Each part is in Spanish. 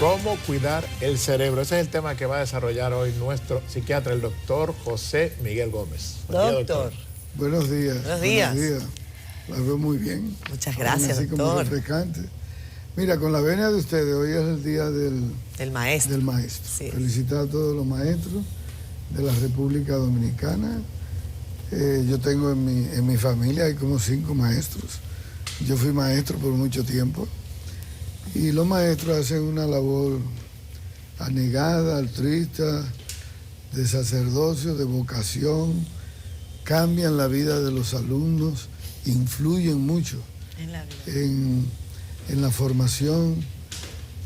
¿Cómo cuidar el cerebro? Ese es el tema que va a desarrollar hoy nuestro psiquiatra, el doctor José Miguel Gómez. Doctor. Buenos días. Buenos días. La veo muy bien. Muchas gracias, así como doctor. refrescante. Mira, con la venia de ustedes, hoy es el día del maestro. Sí. Felicitar a todos los maestros de la República Dominicana. Yo tengo en mi familia, hay como 5 maestros. Yo fui maestro por mucho tiempo. Y los maestros hacen una labor anegada, altruista, de sacerdocio, de vocación, cambian la vida de los alumnos, influyen mucho en la formación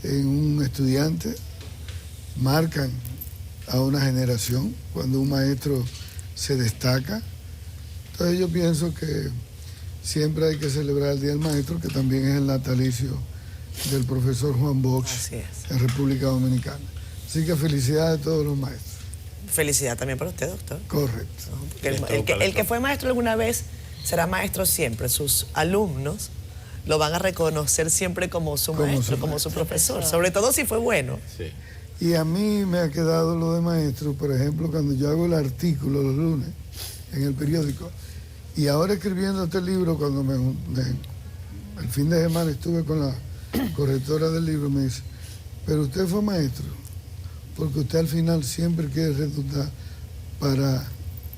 en un estudiante, marcan a una generación cuando un maestro se destaca. Entonces yo pienso que siempre hay que celebrar el Día del Maestro, que también es el natalicio del profesor Juan Bosch en República Dominicana. Así que felicidades a todos los maestros. Felicidad también para usted, doctor. Correcto. El que fue maestro alguna vez será maestro siempre. Sus alumnos lo van a reconocer siempre como su maestro, como su profesor, sobre todo si fue bueno. Sí. Y a mí me ha quedado lo de maestro, por ejemplo, cuando yo hago el artículo los lunes en el periódico, y ahora escribiendo este libro, cuando el fin de semana estuve con la correctora del libro, me dice, pero usted fue maestro, porque usted al final siempre quiere redundar para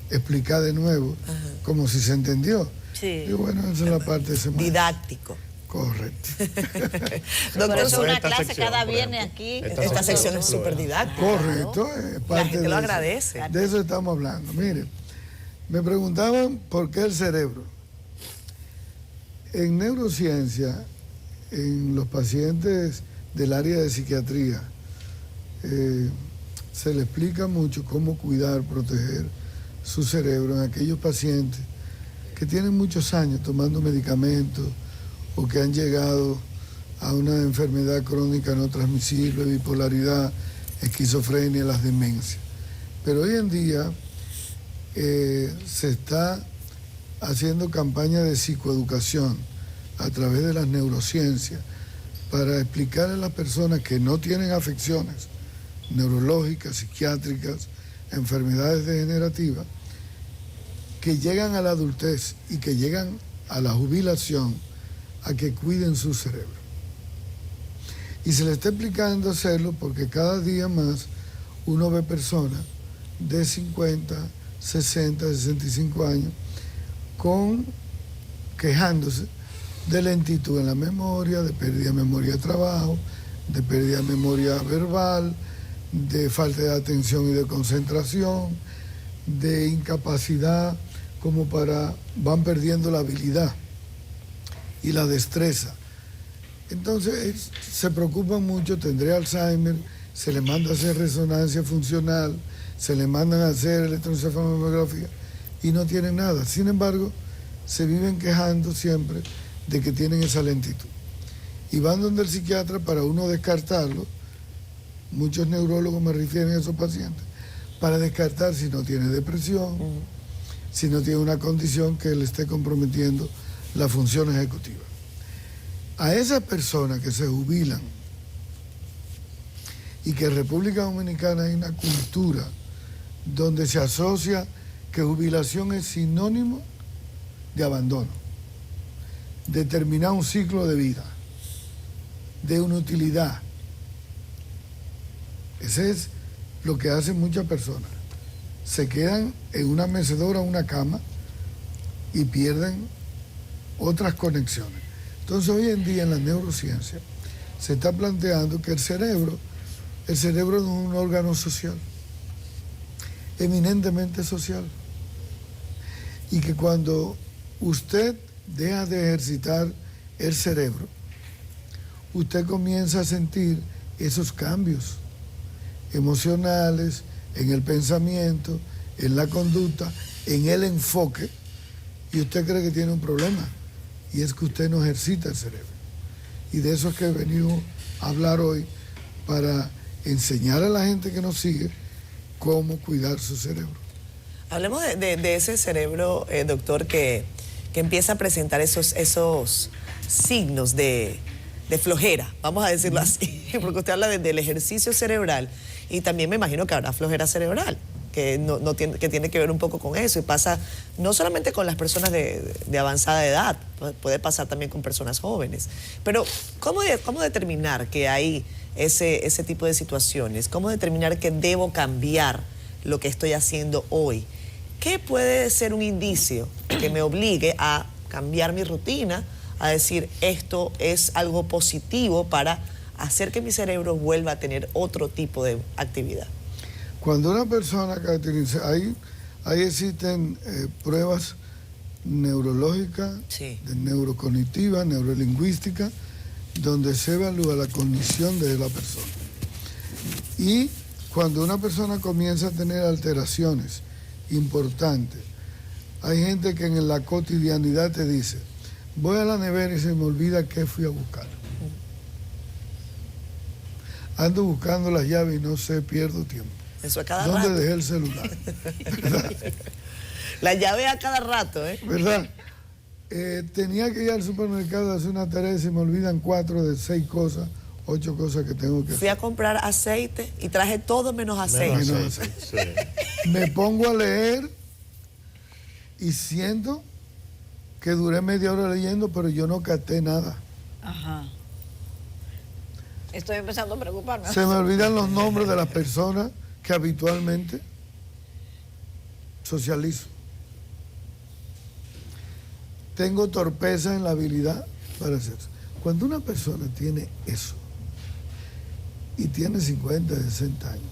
explicar de nuevo, como si se entendió. Sí. Y bueno, esa es la parte de ese maestro. Didáctico. Correcto. Por eso una clase cada viene aquí. Esta sección es súper didáctica. Correcto. La gente lo agradece. De eso estamos hablando. Mire, me preguntaban por qué el cerebro. En neurociencia, en los pacientes del área de psiquiatría, se le explica mucho cómo cuidar, proteger su cerebro en aquellos pacientes que tienen muchos años tomando medicamentos o que han llegado a una enfermedad crónica no transmisible, bipolaridad, esquizofrenia, las demencias. Pero hoy en día se está haciendo campaña de psicoeducación a través de las neurociencias para explicar a las personas que no tienen afecciones neurológicas, psiquiátricas, enfermedades degenerativas, que llegan a la adultez y que llegan a la jubilación, a que cuiden su cerebro. Y se le está explicando hacerlo porque cada día más uno ve personas de 50, 60, 65 años quejándose de lentitud en la memoria, de pérdida de memoria de trabajo, de pérdida de memoria verbal, de falta de atención y de concentración, de incapacidad van perdiendo la habilidad y la destreza. Entonces se preocupan mucho, tendré Alzheimer, se le manda a hacer resonancia funcional, se le mandan a hacer electroencefalografía y no tienen nada. Sin embargo, se viven quejando siempre de que tienen esa lentitud. Y van donde el psiquiatra para uno descartarlo. Muchos neurólogos me refieren a esos pacientes para descartar si no tiene depresión, si no tiene una condición que le esté comprometiendo la función ejecutiva. A esas personas que se jubilan y que en República Dominicana hay una cultura donde se asocia que jubilación es sinónimo de abandono, de terminar un ciclo de vida, de inutilidad. Ese es lo que hacen muchas personas. Se quedan en una mecedora, una cama y pierden otras conexiones. Entonces hoy en día en la neurociencia se está planteando que el cerebro es un órgano social, eminentemente social, y que cuando usted deja de ejercitar el cerebro, usted comienza a sentir esos cambios emocionales, en el pensamiento, en la conducta, en el enfoque, y usted cree que tiene un problema, y es que usted no ejercita el cerebro. Y de eso es que he venido a hablar hoy, para enseñar a la gente que nos sigue cómo cuidar su cerebro. Hablemos de ese cerebro, doctor, que empieza a presentar esos signos de flojera, vamos a decirlo así, porque usted habla del ejercicio cerebral y también me imagino que habrá flojera cerebral, que, que tiene que ver un poco con eso y pasa no solamente con las personas de avanzada edad, puede pasar también con personas jóvenes. Pero ¿cómo determinar que hay ese tipo de situaciones? ¿Cómo determinar que debo cambiar lo que estoy haciendo hoy? ¿Qué puede ser un indicio que me obligue a cambiar mi rutina, a decir esto es algo positivo para hacer que mi cerebro vuelva a tener otro tipo de actividad? Cuando una persona caracteriza, ahí existen pruebas neurológicas, sí, de neurocognitiva, neurolingüística, donde se evalúa la cognición de la persona. Y cuando una persona comienza a tener alteraciones importantes, hay gente que en la cotidianidad te dice, voy a la nevera y se me olvida qué fui a buscar. Ando buscando las llaves y no sé, pierdo tiempo. Eso a cada rato. ¿Dónde dejé el celular? ¿Verdad? La llave a cada rato, ¿eh? ¿Verdad? Tenía que ir al supermercado a hacer una tarea y se me olvidan 4 de 6 cosas, 8 cosas que tengo que hacer. Fui a comprar aceite y traje todo menos aceite. Menos aceite. Sí. Me pongo a leer y siento que duré media hora leyendo, pero yo no capté nada. Ajá. Estoy empezando a preocuparme. Se me olvidan los nombres de las personas que habitualmente socializo. Tengo torpeza en la habilidad para hacer eso. Cuando una persona tiene eso y tiene 50, 60 años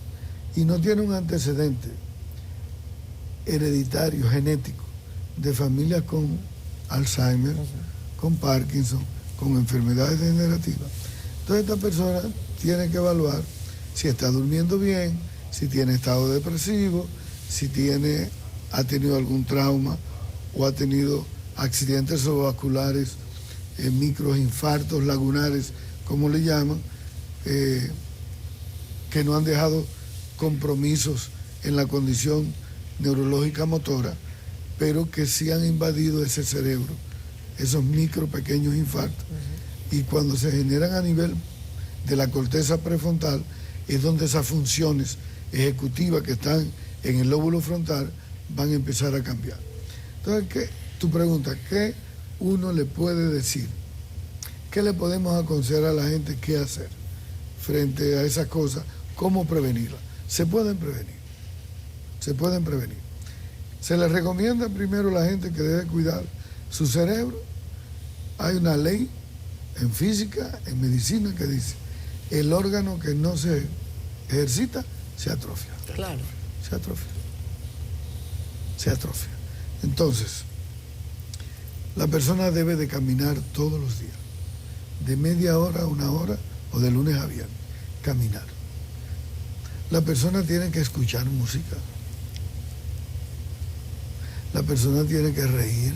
y no tiene un antecedente hereditario, genético, de familias con Alzheimer, con Parkinson, con enfermedades degenerativas, entonces esta persona tiene que evaluar si está durmiendo bien, si tiene estado depresivo, si ha tenido algún trauma o ha tenido accidentes cerebrovasculares, microinfartos lagunares, como le llaman, que no han dejado compromisos en la condición neurológica motora, pero que sí han invadido ese cerebro, esos pequeños infartos. Y cuando se generan a nivel de la corteza prefrontal, es donde esas funciones ejecutivas que están en el lóbulo frontal van a empezar a cambiar. Entonces, tu pregunta, ¿qué uno le puede decir? ¿Qué le podemos aconsejar a la gente qué hacer frente a esas cosas? ¿Cómo prevenirlas? Se pueden prevenir. Se pueden prevenir. Se les recomienda primero a la gente que debe cuidar su cerebro. Hay una ley en física, en medicina, que dice, el órgano que no se ejercita, se atrofia. Claro. Se atrofia. Se atrofia. Entonces, la persona debe de caminar todos los días, de media hora a 1 hora, o de lunes a viernes, caminar. La persona tiene que escuchar música. La persona tiene que reír,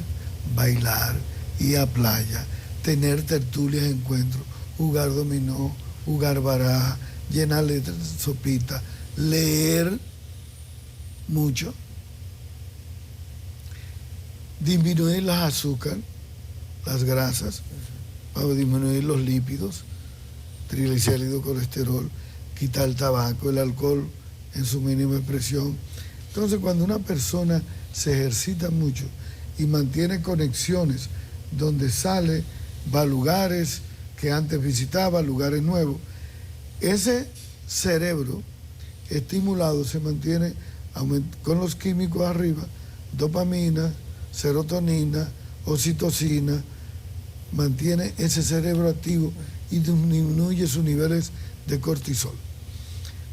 bailar, ir a playa, tener tertulias, encuentros, jugar dominó, jugar baraja, llenarle sopita, leer mucho, disminuir las azúcares, las grasas, para disminuir los lípidos, triglicéridos, colesterol, quitar el tabaco, el alcohol en su mínima expresión. Entonces, cuando una persona se ejercita mucho y mantiene conexiones donde sale, va a lugares que antes visitaba, lugares nuevos, ese cerebro estimulado se mantiene con los químicos arriba, dopamina, serotonina, oxitocina, mantiene ese cerebro activo y disminuye sus niveles de cortisol.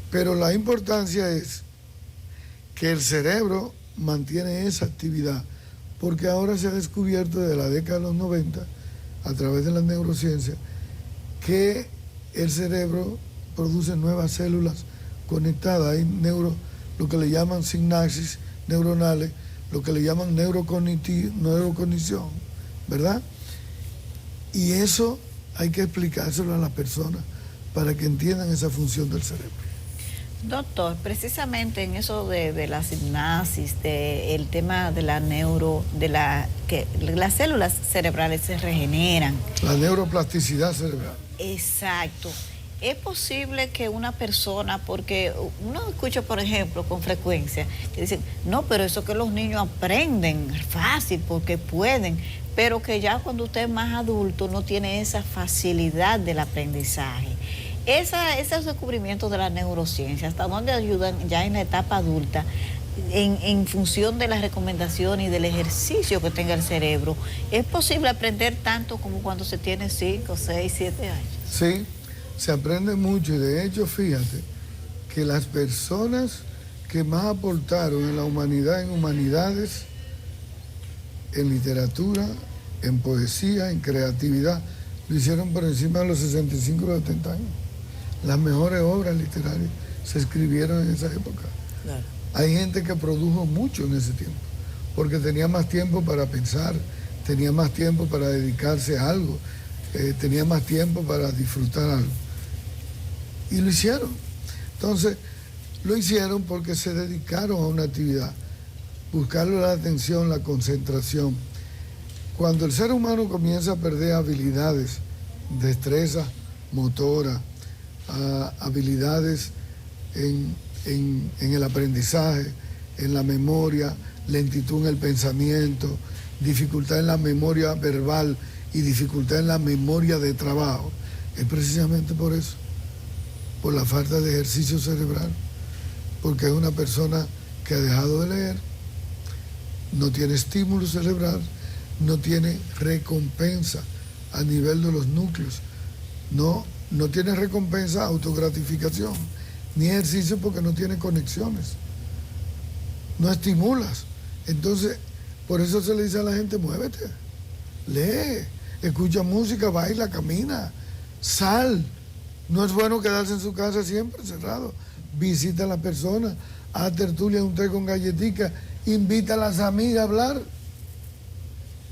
Pero la importancia es que el cerebro mantiene esa actividad, porque ahora se ha descubierto desde la década de los 90, a través de la neurociencia, que el cerebro produce nuevas células conectadas. Hay lo que le llaman sinapsis neuronales, lo que le llaman neurocognición, ¿verdad? Y eso hay que explicárselo a las personas para que entiendan esa función del cerebro. Doctor, precisamente en eso de la sinapsis, del tema de la que las células cerebrales se regeneran. La neuroplasticidad cerebral. Exacto. Es posible que una persona, porque uno escucha, por ejemplo, con frecuencia, que dicen, no, pero eso que los niños aprenden fácil porque pueden, pero que ya cuando usted es más adulto no tiene esa facilidad del aprendizaje. Esos descubrimientos de la neurociencia, ¿hasta dónde ayudan ya en la etapa adulta? En función de las recomendaciones y del ejercicio que tenga el cerebro, ¿es posible aprender tanto como cuando se tiene 5, 6, 7 años? Sí, se aprende mucho y de hecho fíjate que las personas que más aportaron en la humanidad, en humanidades, en literatura, en poesía, en creatividad, lo hicieron por encima de los 65 o 70 años. Las mejores obras literarias se escribieron en esa época. Claro. Hay gente que produjo mucho en ese tiempo, porque tenía más tiempo para pensar, tenía más tiempo para dedicarse a algo, tenía más tiempo para disfrutar algo. Y lo hicieron. Entonces, lo hicieron porque se dedicaron a una actividad, buscarle la atención, la concentración. Cuando el ser humano comienza a perder habilidades, destreza motora, habilidades en el aprendizaje, en la memoria, lentitud en el pensamiento, dificultad en la memoria verbal y dificultad en la memoria de trabajo, es precisamente por eso, por la falta de ejercicio cerebral, porque es una persona que ha dejado de leer, no tiene estímulo cerebral, no tiene recompensa a nivel de los núcleos, no tiene recompensa, autogratificación, ni ejercicio porque no tiene conexiones, no estimulas. Entonces, por eso se le dice a la gente, muévete, lee, escucha música, baila, camina, sal. No es bueno quedarse en su casa siempre cerrado. Visita a la persona, haz tertulia, un té con galletica, invita a las amigas a hablar.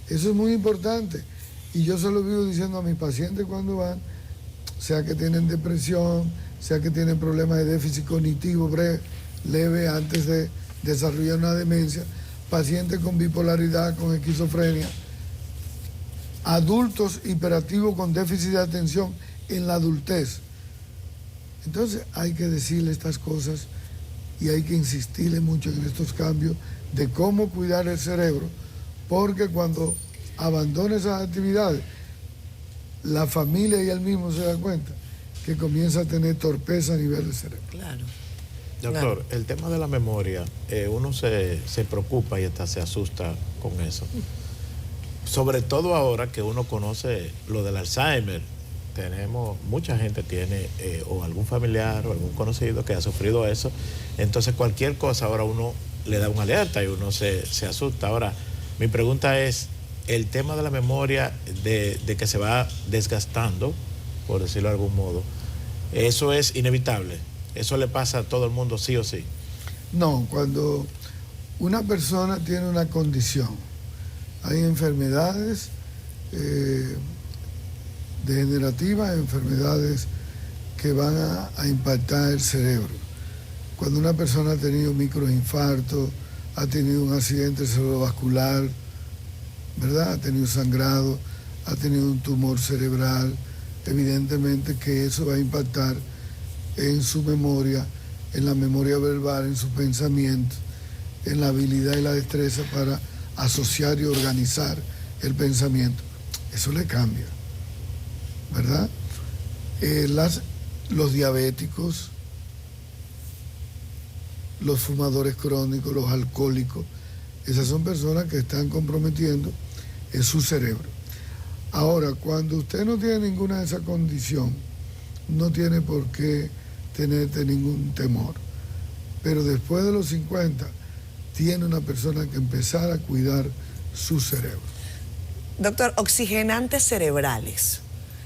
Eso es muy importante. Y yo se lo vivo diciendo a mis pacientes cuando van, sea que tienen depresión, sea que tienen problemas de déficit cognitivo leve antes de desarrollar una demencia, pacientes con bipolaridad, con esquizofrenia, adultos hiperactivos con déficit de atención en la adultez. Entonces hay que decirle estas cosas y hay que insistirle mucho en estos cambios de cómo cuidar el cerebro, porque cuando abandona esas actividades, la familia y él mismo se da cuenta que comienza a tener torpeza a nivel del cerebro. Claro. Doctor, Claro. el tema de la memoria, uno se preocupa y hasta se asusta con eso. Sobre todo ahora que uno conoce lo del Alzheimer. Mucha gente tiene o algún familiar o algún conocido que ha sufrido eso. Entonces cualquier cosa ahora uno le da una alerta y uno se asusta. Ahora, mi pregunta es, el tema de la memoria, de que se va desgastando, por decirlo de algún modo, ¿eso es inevitable? ¿Eso le pasa a todo el mundo sí o sí? No, cuando una persona tiene una condición, hay enfermedades degenerativas, enfermedades que van a impactar el cerebro. Cuando una persona ha tenido microinfarto, ha tenido un accidente cerebrovascular, ¿verdad? Ha tenido sangrado, ha tenido un tumor cerebral, evidentemente que eso va a impactar en su memoria, en la memoria verbal, en su pensamiento, en la habilidad y la destreza para asociar y organizar el pensamiento. Eso le cambia, ¿verdad? Los diabéticos, los fumadores crónicos, los alcohólicos, esas son personas que están comprometiendo en su cerebro. Ahora, cuando usted no tiene ninguna de esas condiciones, no tiene por qué tener ningún temor. Pero después de los 50, tiene una persona que empezar a cuidar su cerebro. Doctor, oxigenantes cerebrales,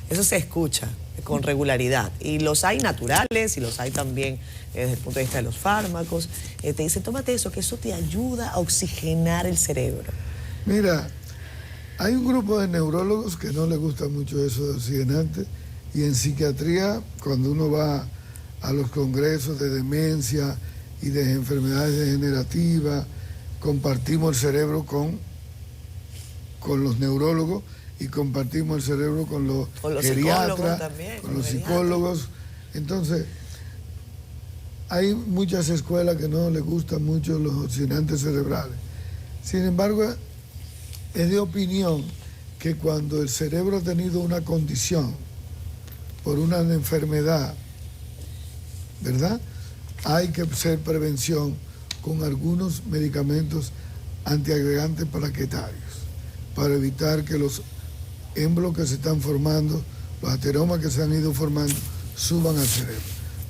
eso se escucha con regularidad. Y los hay naturales y los hay también desde el punto de vista de los fármacos. Te dicen, tómate eso, que eso te ayuda a oxigenar el cerebro. Mira, hay un grupo de neurólogos que no les gusta mucho eso de oxigenante, y en psiquiatría, cuando uno va a los congresos de demencia y de enfermedades degenerativas, compartimos el cerebro con los neurólogos y compartimos el cerebro con los Con los geriatras, psicólogos también, con con los los psicólogos. Entonces, hay muchas escuelas que no les gustan mucho los oxidantes cerebrales. Sin embargo, es de opinión que cuando el cerebro ha tenido una condición por una enfermedad, ¿verdad? Hay que hacer prevención con algunos medicamentos antiagregantes plaquetarios para evitar que los émbolos que se están formando, los ateromas que se han ido formando, suban al cerebro.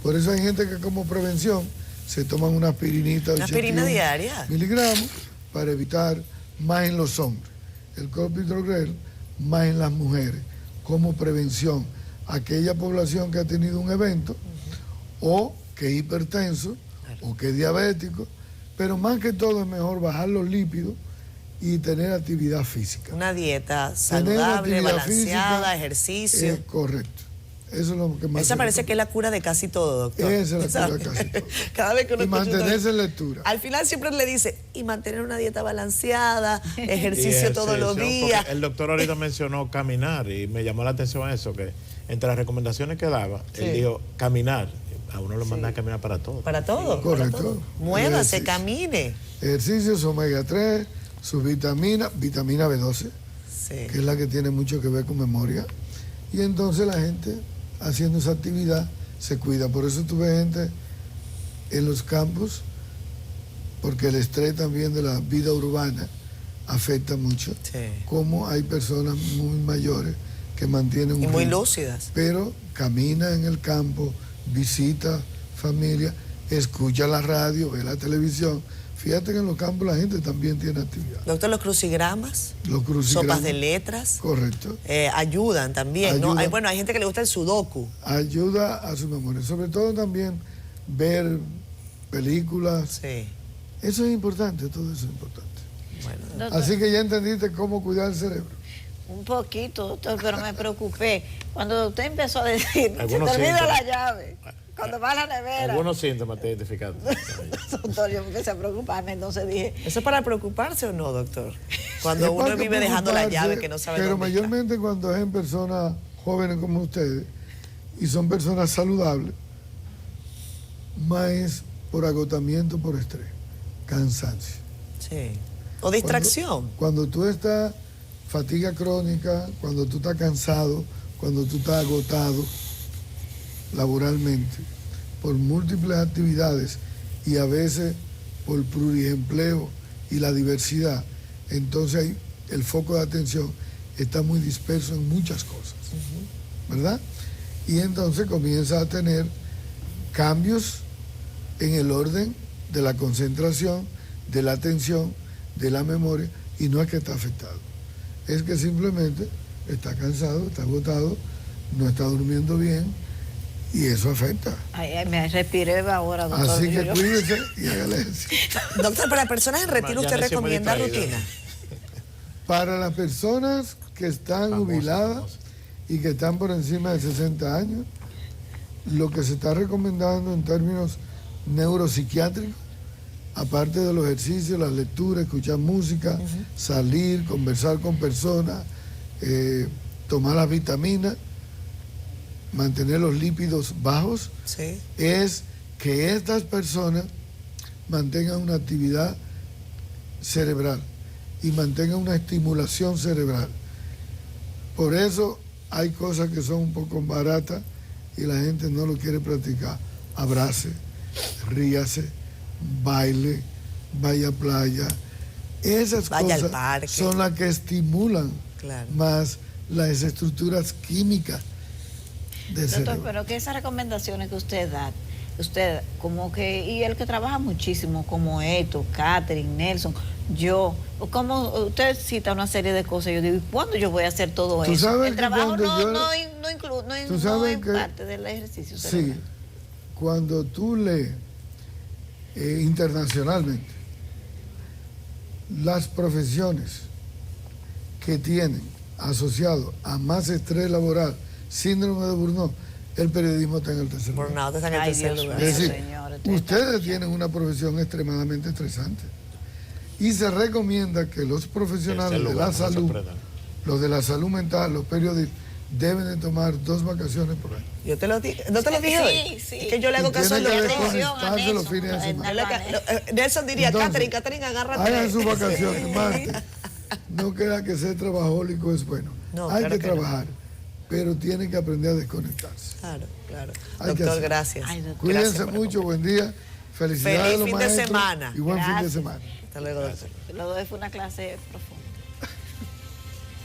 Por eso hay gente que como prevención se toman una aspirinita de ¿Una aspirina 81 diaria? miligramos para evitar más en los hombres. El clopidogrel más en las mujeres como prevención a aquella población que ha tenido un evento o que es hipertenso o que es diabético, pero más que todo es mejor bajar los lípidos y tener actividad física. Una dieta Tener saludable, actividad balanceada, física ejercicio. es correcto. Eso es lo que más Esa se parece que es recomienda. la cura de casi todo, doctor. Esa es la cura de ¿Sabe? casi todo. Cada vez que uno Y escucha mantenerse en lectura. Al final siempre le dice, y mantener una dieta balanceada, Y ejercicio todos los ejercicio, días. porque el doctor ahorita mencionó caminar y me llamó la atención eso, que entre las recomendaciones que daba, Sí. él dijo caminar. A uno lo manda a caminar para todo. Para todo. Correcto. para todo. Muévase, Ejercicio. camine. Ejercicios omega 3, sus vitaminas, vitamina B12, Sí. que es la que tiene mucho que ver con memoria. Y entonces la gente haciendo esa actividad se cuida. Por eso tú ves gente en los campos, porque el estrés también de la vida urbana afecta mucho. Sí. Como hay personas muy mayores que mantienen un Y muy ritmo, lúcidas. pero camina en el campo, visita familia, escucha la radio, ve la televisión. Fíjate que en los campos la gente también tiene actividad. Doctor, los crucigramas, Los crucigramas. sopas de letras, Correcto. ayudan también, ¿no? Ayudan. Hay gente que le gusta el sudoku. Ayuda a su memoria. Sobre todo también ver películas. Sí. Eso es importante, todo eso es importante. Bueno, Doctor, Así que ya entendiste cómo cuidar el cerebro. un poquito, doctor, pero me preocupé. Cuando usted empezó a decir, se Algunos te olvida síntomas. la llave, cuando va a la nevera. Algunos síntomas te identifican. Doctor, yo empecé a preocuparme, entonces dije, ¿eso es para preocuparse o no, doctor? Cuando Es uno para vive dejando la preocuparse, llave que no sabe pero dónde está. mayormente cuando es en personas jóvenes como ustedes y son personas saludables, más es por agotamiento, por estrés, cansancio. Sí. O distracción. Cuando tú estás fatiga crónica, cuando tú estás cansado, cuando tú estás agotado laboralmente por múltiples actividades y a veces por pluriempleo y la diversidad, entonces ahí el foco de atención está muy disperso en muchas cosas, ¿verdad? Y entonces comienza a tener cambios en el orden de la concentración, de la atención, de la memoria, y no es que está afectado, es que simplemente está cansado, está agotado, no está durmiendo bien, y eso afecta. ay, ay, me respiré ahora, doctor. Así que Yo- cuídese y hágale ejercicio. Doctor, para personas en retiro, Ya ¿usted nacimos recomienda distraídos. rutina? Para las personas que están Famosa, jubiladas famosa. y que están por encima de 60 años, lo que se está recomendando en términos neuropsiquiátricos, aparte de los ejercicios, las lecturas, escuchar música, salir, conversar con personas, tomar las vitaminas, mantener los lípidos bajos, Sí. es que estas personas mantengan una actividad cerebral y mantengan una estimulación cerebral. Por eso hay cosas que son un poco baratas y la gente no lo quiere practicar. Abrace, ríase, baile, vaya a playa. Esas Vaya al cosas parque. son las que estimulan Claro. más las estructuras químicas del Doctor, cerebro. pero que esas recomendaciones que usted da, usted como que, y el que trabaja muchísimo como Eto, Catherine, Nelson, yo, como usted cita una serie de cosas, yo digo, ¿y cuándo yo voy a hacer todo Tú eso? sabes El que trabajo cuando no, yo- no, in- no, inclu- no, in- Tú no sabes es que- parte del ejercicio Sí, cerebral. cuando tú lees internacionalmente las profesiones que tienen asociado a más estrés laboral, síndrome de Burnout, el periodismo está en el tercer lugar. Burnout está en el Ay, tercer Dios lugar. mío. Es decir, señor, ustedes tienen una profesión extremadamente estresante y se recomienda que los profesionales Tercer de lugar, la no se salud, sorprendan. los de la salud mental, los periodistas, deben de tomar 2 vacaciones por año. Yo te lo dije, ¿no te lo dije Sí, hoy? sí. Es que yo le hago Y caso a tienen que los dos. desconectarse los fines de semana. Nelson diría, Entonces, Catherine, agárrate. Hagan sus vacaciones, Marta. No queda que ser trabajólico es bueno. No, Hay claro que que no. trabajar, pero tienen que aprender a desconectarse. Claro, claro. Hay que Doctor, hacer. gracias. Ay, doctor. Cuídense Gracias por mucho, buen día. Felicidades Feliz a los fin de maestros semana. y buen fin de Gracias. semana. Hasta luego, doctor. Lo de fue una clase profunda.